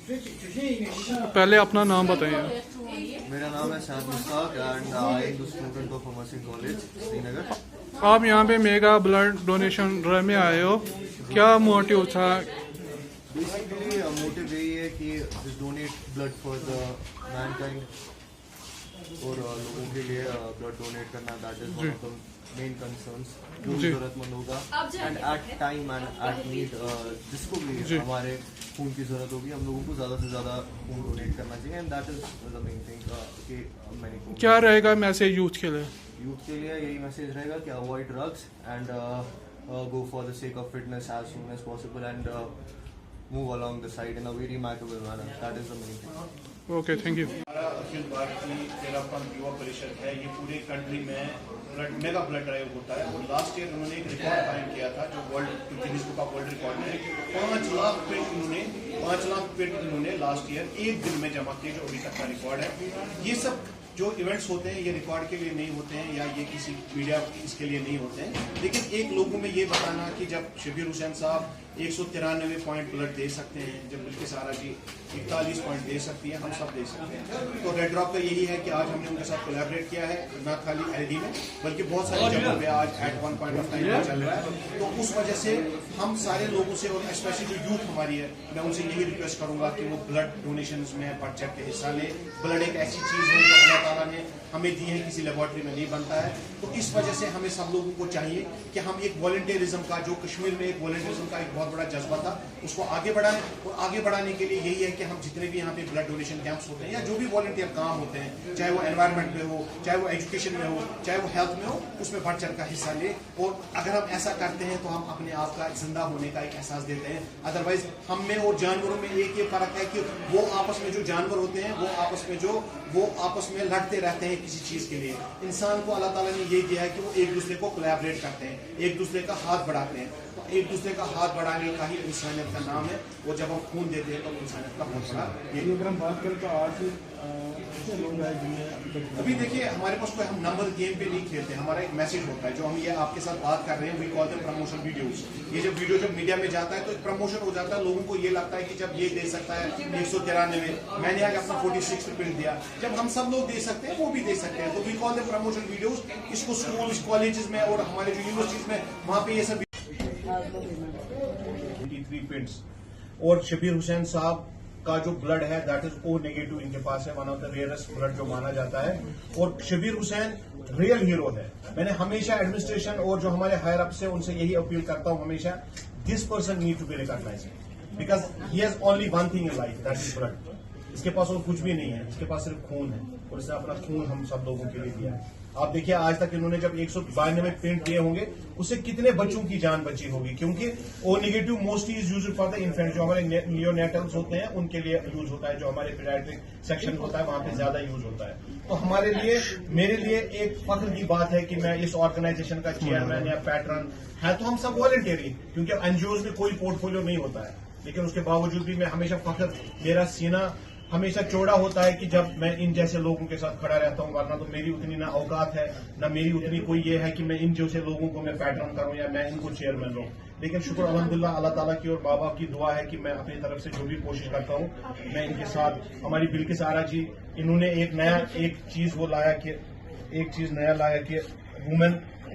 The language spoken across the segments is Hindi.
पहले अपना नाम बताइए। मेरा नाम है शाद Mushtaq and I am the student of pharmacy college Srinagar. आप यहाँ पे मेगा ब्लड डोनेशन ड्राइव में आए हो, क्या मोटिव था? बेसिकली मोटिव यही है कि donate blood for the mankind और लोगों के लिए ब्लड डोनेट करना, that is one of the main concerns जो जरूरतमंद होगा and at time and at need जिसको भी हमारे खून की जरूरत होगी, हम लोगों को ज़्यादा से ज़्यादा खून डोनेट करना चाहिए and that is the main thing कि मैंने क्या रहेगा मैसेज यूथ के लिए? यूथ के लिए यही मैसेज रहेगा कि avoid drugs and go for the sake of fitness as soon as possible and move along the side in a very amicable manner, that is the main thing. Okay, thank you. हमारा अखिल भारतीय तेरापंथ युवा परिषद है, ये पूरे कंट्री में मेगा ब्लड ड्राइव होता है और लास्ट ईयर उन्होंने एक रिकॉर्ड कायम किया था जो world Guinness book of world record में 5 लाख पेट इन्होंने लास्ट ईयर एक दिन में जमा किए, जो अभी तक का रिकॉर्ड है। ये सब जो इवेंट्स होते हैं ये रिकॉर्ड के लिए नहीं होते हैं या ये किसी मीडिया इसके लिए नहीं होते हैं, लेकिन एक लोगों में ये बताना कि जब शबीर हुसैन साहब 193 पॉइंट ब्लड दे सकते हैं, जब बिल्किस आरा जी 41 पॉइंट दे सकती है, हम सब दे सकते हैं। तो रेड ड्रॉप का यही है कि आज हमने उनके साथ कोलैबोरेट किया है, न खाली एलडी में बल्कि बहुत सारी जगहों पे आज at one point of time चल रहा है। तो उस वजह से हम सारे लोगों से और स्पेशली जो यूथ हमारी है, मैं उनसे यही रिक्वेस्ट करूंगा कि वो ब्लड डोनेशन में बढ़ चढ़ के हिस्सा लें। ब्लड एक ऐसी चीज है जो अल्लाह ताला ने हमें दी है, किसी लेबोरेटरी में नहीं बनता है। तो इस वजह से हमें सब लोगों को चाहिए कि हम एक वॉलंटियरिज्म का, जो कश्मीर में एक वॉलंटियरिज्म का एक बहुत बड़ा जज्बा था, उसको आगे बढ़ाएं। और आगे बढ़ाने के लिए यही है कि हम जितने भी यहाँ पे ब्लड डोनेशन कैंप्स होते हैं या जो भी वॉलंटियर काम होते हैं, चाहे वो एनवायरमेंट में हो, चाहे वो एजुकेशन में हो, चाहे वो हेल्थ में हो, उसमें बढ़ चढ़ का हिस्सा ले। और अगर हम ऐसा करते हैं तो हम अपने आप का जिंदा होने का एक एहसास देते हैं। अदरवाइज हम में और जानवरों में एक ये फर्क है कि वो आपस में जो जानवर होते हैं वो आपस में लड़ते रहते हैं किसी चीज के लिए। इंसान को अल्लाह ताला ने ये दिया है कि वो एक दूसरे को कोलैबोरेट करते हैं, एक दूसरे का हाथ बढ़ाते हैं। तो एक दूसरे का हाथ बढ़ाने का ही इंसानियत का नाम है। वो जब हम खून देते हैं तो इंसानियत का बहुत बड़ा ये। अगर हम बात करें तो आज लोग आए जिनमें अभी देखिए हमारे पास कोई हम नंबर गेम पे नहीं खेलते, हमारा एक मैसेज होता है जो हम ये आपके साथ बात कर रहे हैं, we call them promotion videos. ये जब वीडियो जब मीडिया में जाता है तो एक प्रमोशन हो जाता है, लोगों को ये लगता है कि जब ये दे सकता है 193, मैंने आज अपना 46 रुपीज दिया, जब हम सब लोग दे सकते हैं वो भी दे सकते हैं। तो we call them promotion videos. इसको स्कूल कॉलेजेस में और हमारे जो यूनिवर्सिटीज में वहाँ पे ये सब 23 पिंट्स। और शबीर हुसैन साहब का जो ब्लड है दैट इज ओ नेगेटिव इनके पास है, one of the rarest blood जो माना जाता है। और शबीर हुसैन रियल हीरो है। मैंने हमेशा एडमिनिस्ट्रेशन और जो हमारे हायर अप से उनसे यही अपील करता हूं हमेशा, this person need to be recognised because he has only one thing in life, that is blood. इसके पास और कुछ भी नहीं है, इसके पास सिर्फ खून है और इसने अपना खून हम सब लोगों के लिए दिया है। आप देखिए आज तक इन्होंने जब 192 पेंट दिए होंगे उससे कितने बच्चों की जान बची होगी, क्योंकि O negative mostly is used for the infant, जो हमारे नियोनेटल्स होते हैं उनके लिए यूज होता है, जो हमारे पीडियाट्रिक सेक्शन होता है वहां पे ज्यादा यूज होता है। तो हमारे लिए, मेरे लिए एक फख्र की बात है कि मैं इस ऑर्गेनाइजेशन का चेयरमैन या पैटर्न है। तो हम सब वॉलंटियरी, क्योंकि एनजीओ में कोई पोर्टफोलियो नहीं होता है, लेकिन उसके बावजूद भी मैं हमेशा फख्र, मेरा सीना हमेशा चौड़ा होता है कि जब मैं इन जैसे लोगों के साथ खड़ा रहता हूं, वरना तो मेरी उतनी ना औकात है ना मेरी उतनी कोई ये है कि मैं इन जैसे लोगों को मैं पैटर्न करूं या मैं इनको चेयरमैन लूं। लेकिन शुक्र अल्हम्दुलिल्लाह अल्लाह ताला की और बाबा की दुआ है कि मैं अपनी तरफ से जो भी कोशिश करता हूं, मैं इनके साथ, हमारी बिल्किस आरा जी, इन्होंने एक चीज नया लाया कि women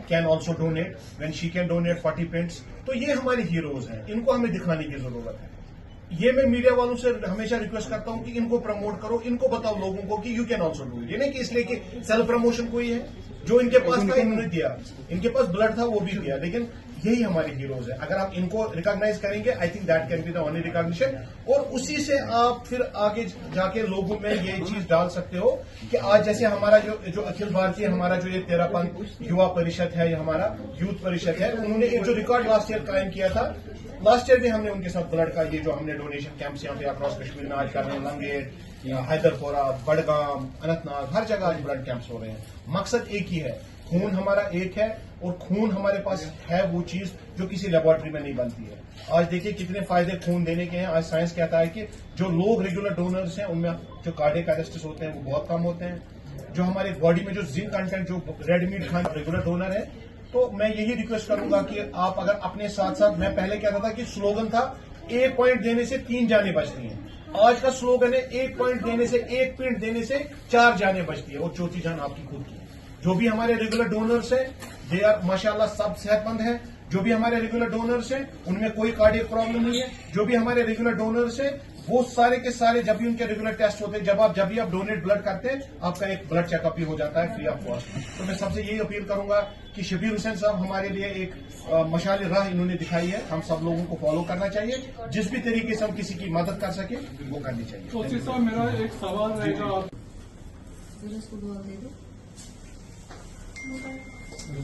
can also donate when she can donate 40 paints. तो ये हमारे हीरोज हैं, इनको हमें दिखाने की जरूरत है। ये मैं मीडिया वालों से हमेशा रिक्वेस्ट करता हूं कि इनको प्रमोट करो, इनको बताओ लोगों को कि यू कैन ऑल्सो डू। ये नहीं कि इसलिए कि सेल्फ प्रमोशन कोई है, जो इनके पास था इन्होंने दिया, इनके पास ब्लड था वो भी दिया, लेकिन यही हमारे हीरोज है। अगर आप इनको रिकॉग्नाइज करेंगे, I think that can be the only recognition. और उसी से आप फिर आगे जाके लोगों में ये चीज डाल सकते हो कि आज जैसे हमारा जो अखिल भारतीय, हमारा जो ये तेरापंथ युवा परिषद है, ये हमारा यूथ परिषद है, उन्होंने एक जो रिकॉर्ड लास्ट ईयर कायम किया था, लास्ट ईयर भी हमने उनके साथ ब्लड का ये जो हमने डोनेशन कैंप्स यहाँ पे अक्रॉस कश्मीर में आज कर रहे हैं, लंगेट, हैदरपोरा, बडगाम, अनंतनाग, हर जगह आज ब्लड कैंप्स हो रहे हैं। मकसद एक ही है, खून हमारा एक है और खून हमारे पास है वो चीज जो किसी लेबोरेटरी में नहीं बनती है। आज देखिए कितने फायदे खून देने के हैं। आज साइंस कहता है कि जो लोग रेगुलर डोनर्स हैं उनमें जो कार्डियक अरेस्ट्स होते हैं वो बहुत कम होते हैं। जो हमारे बॉडी में जो जिंक कंटेंट, जो रेड मीट खाना, रेगुलर डोनर है। तो मैं यही रिक्वेस्ट करूंगा कि आप अगर अपने साथ साथ, मैं पहले कहता था कि स्लोगन था 1 पॉइंट देने से 3 जानें बचती हैं, आज का स्लोगन है 1 पॉइंट देने से, 1 पॉइंट देने से 4 जानें बचती है, और चौथी जान आपकी खुद की है। जो भी हमारे रेगुलर डोनर्स है, दे आर माशाल्लाह सब सेहतमंद है। जो भी हमारे रेगुलर डोनर्स हैं उनमें कोई कार्डियक प्रॉब्लम नहीं है। जो भी हमारे रेगुलर डोनर्स हैं वो सारे के सारे, जब भी उनके रेगुलर टेस्ट होते हैं, जब भी आप डोनेट ब्लड करते हैं, आपका एक ब्लड चेकअप भी हो जाता है फ्री ऑफ कॉस्ट। तो मैं सबसे यही अपील करूंगा कि शबीर हुसैन साहब हमारे लिए एक मशाल राह इन्होंने दिखाई है, हम सब लोगों को फॉलो करना चाहिए। जिस भी तरीके से हम किसी की मदद कर सके वो करनी चाहिए। चौधरी साहब, मेरा एक सवाल रहेगा, आप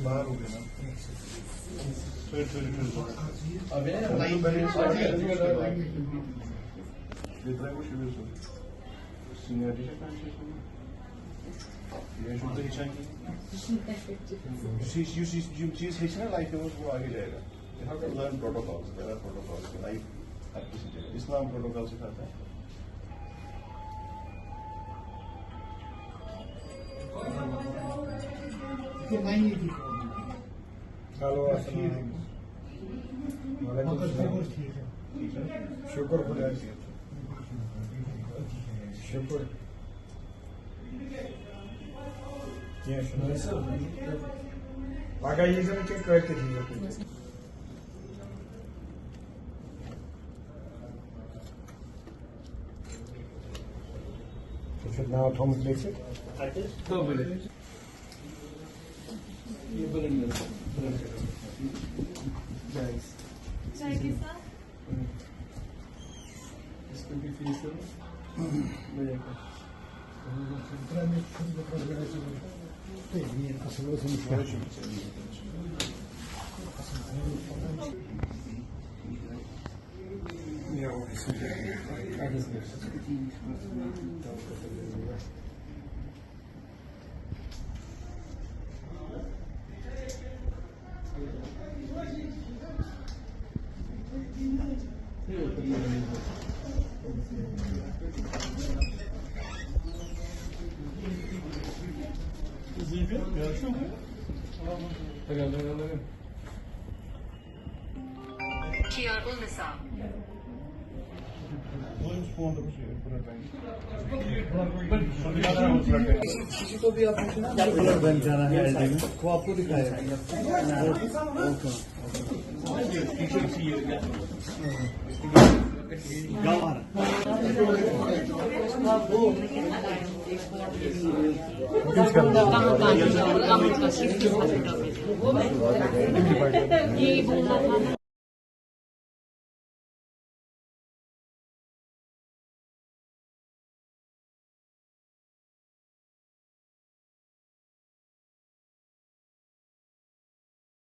बाहर हो गए ना, चीज है ना लाइफ में, वो आगे जाएगा। Learn protocols, there are protocols life, हर किसी जगह इस्लाम प्रोटोकॉल सिखाता है। शुक्र खुदा शुक्र Pagă izin ce cărți din Should now Thomas makes it? चाय के साथ Kiarul Nisa. किसी को भी आप ब्लड बैंक जाना है एलडी में, वो आपको दिखाएगा। ये बोलना था।